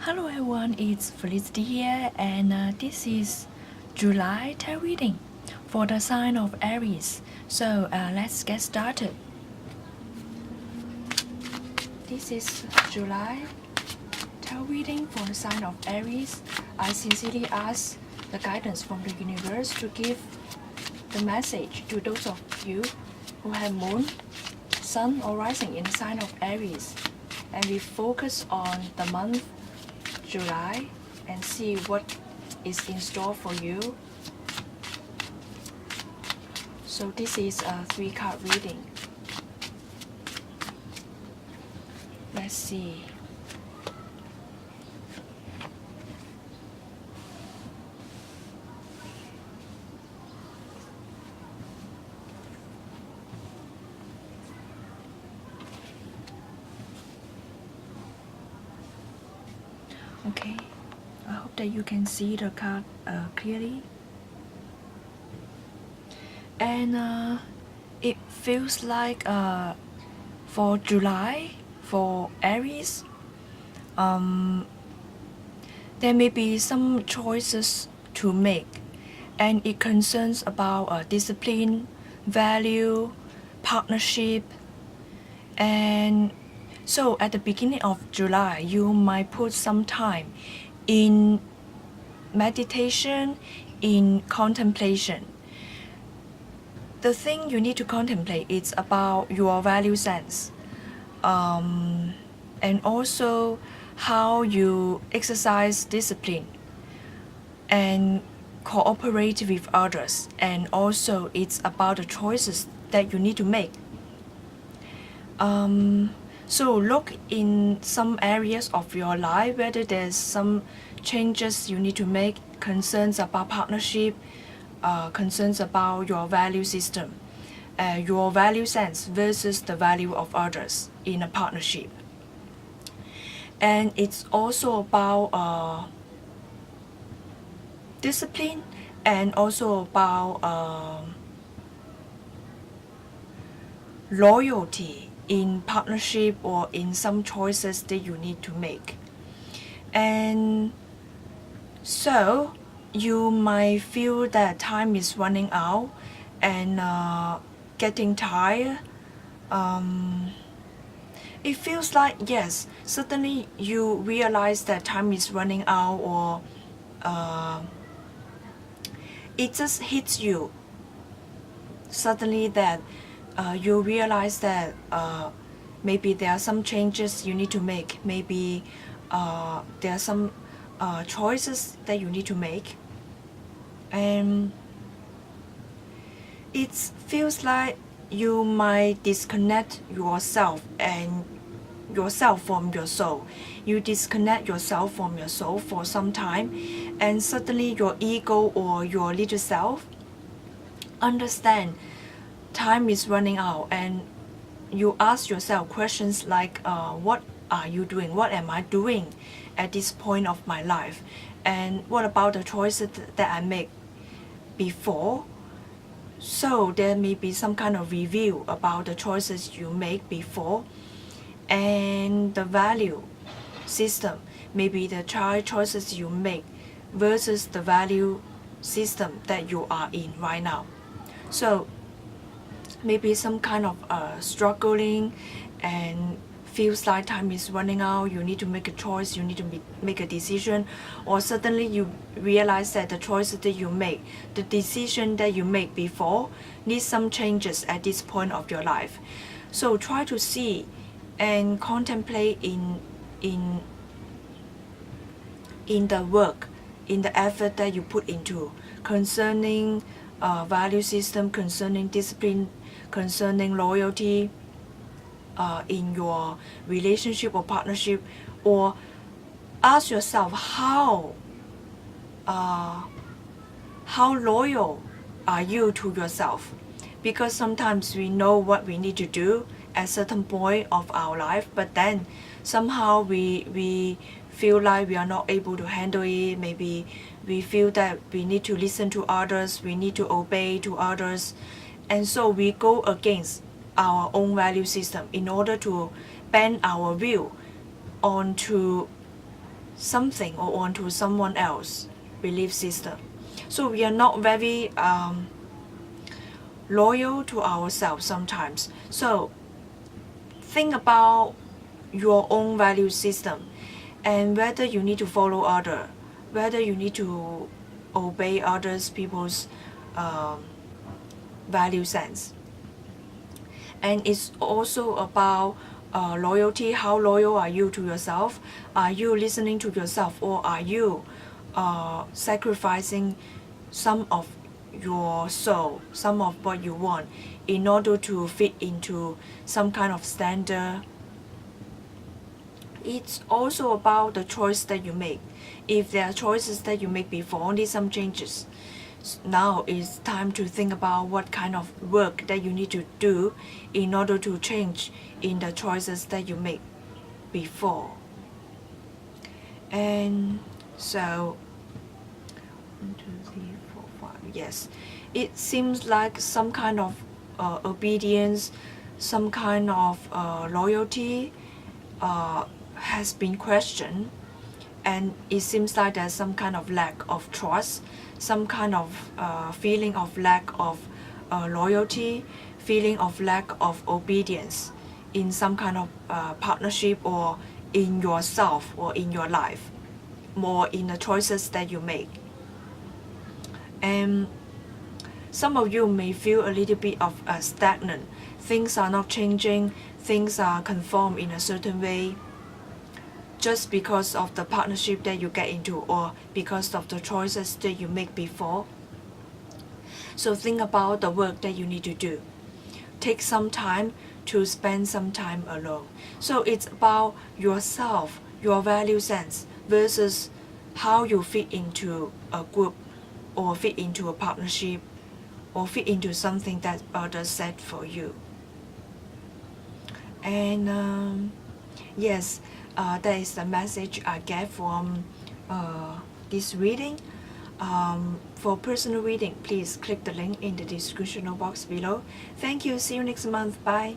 Hello everyone, it's Felicity here, and this is July tarot reading for the sign of Aries. So let's get started. This is July tarot reading for the sign of Aries. I sincerely ask the guidance from the universe to give the message to those of you who have moon, sun, or rising in the sign of Aries. And we focus on the month July and see what is in store for you. So this is a 3-card reading. Let's see. Okay, I hope that you can see the card clearly. And it feels like for July, for Aries, there may be some choices to make, and it concerns about discipline, value, partnership, and so at the beginning of July, you might put some time in meditation, in contemplation. The thing you need to contemplate is about your value sense, and also how you exercise discipline and cooperate with others, and also it's about the choices that you need to make. So look in some areas of your life whether there's some changes you need to make, concerns about partnership, concerns about your value system, your value sense versus the value of others in a partnership. And it's also about discipline, and also about loyalty in partnership or in some choices that you need to make. And so you might feel that time is running out and getting tired. It feels like, yes, suddenly you realize that time is running out, or it just hits you suddenly that you realize that maybe there are some changes you need to make, maybe there are some choices that you need to make, and it feels like you might disconnect yourself from your soul. You disconnect yourself from your soul for some time, and suddenly your ego or your little self understand time is running out, and you ask yourself questions like, what are you doing? What am I doing at this point of my life? And what about the choices that I make before? So there may be some kind of review about the choices you make before, and the value system, maybe the child choices you make versus the value system that you are in right now. So maybe some kind of struggling and feels like time is running out, you need to make a choice, you need to make a decision, or suddenly you realize that the choices that you make, the decision that you make before, needs some changes at this point of your life. So try to see and contemplate in the work, in the effort that you put into concerning value system, concerning discipline, concerning loyalty in your relationship or partnership, or ask yourself how loyal are you to yourself, because sometimes we know what we need to do at certain point of our life, but then somehow we feel like we are not able to handle it. Maybe we feel that we need to listen to others, we need to obey to others, and so we go against our own value system in order to bend our will onto something or onto someone else belief system. So we are not very loyal to ourselves sometimes. So think about your own value system and whether you need to follow other, whether you need to obey others people's value sense. And it's also about loyalty. How loyal are you to yourself? Are you listening to yourself, or are you sacrificing some of your soul, some of what you want, in order to fit into some kind of standard? It's also about the choice that you make. If there are choices that you make before, need some changes. Now it's time to think about what kind of work that you need to do in order to change in the choices that you make before. And so 1, 2, 3, 4, 5. Yes, it seems like some kind of obedience, some kind of loyalty has been questioned, and it seems like there's some kind of lack of trust, some kind of feeling of lack of loyalty, feeling of lack of obedience in some kind of partnership, or in yourself, or in your life, more in the choices that you make. And some of you may feel a little bit of stagnant. Things are not changing, things are conformed in a certain way, just because of the partnership that you get into, or because of the choices that you make before. So think about the work that you need to do. Take some time to spend some time alone. So it's about yourself, your value sense, versus how you fit into a group, or fit into a partnership, or fit into something that others set for you. And yes, that is the message I get from this reading. For personal reading, please click the link in the description box below. Thank you. See you next month. Bye.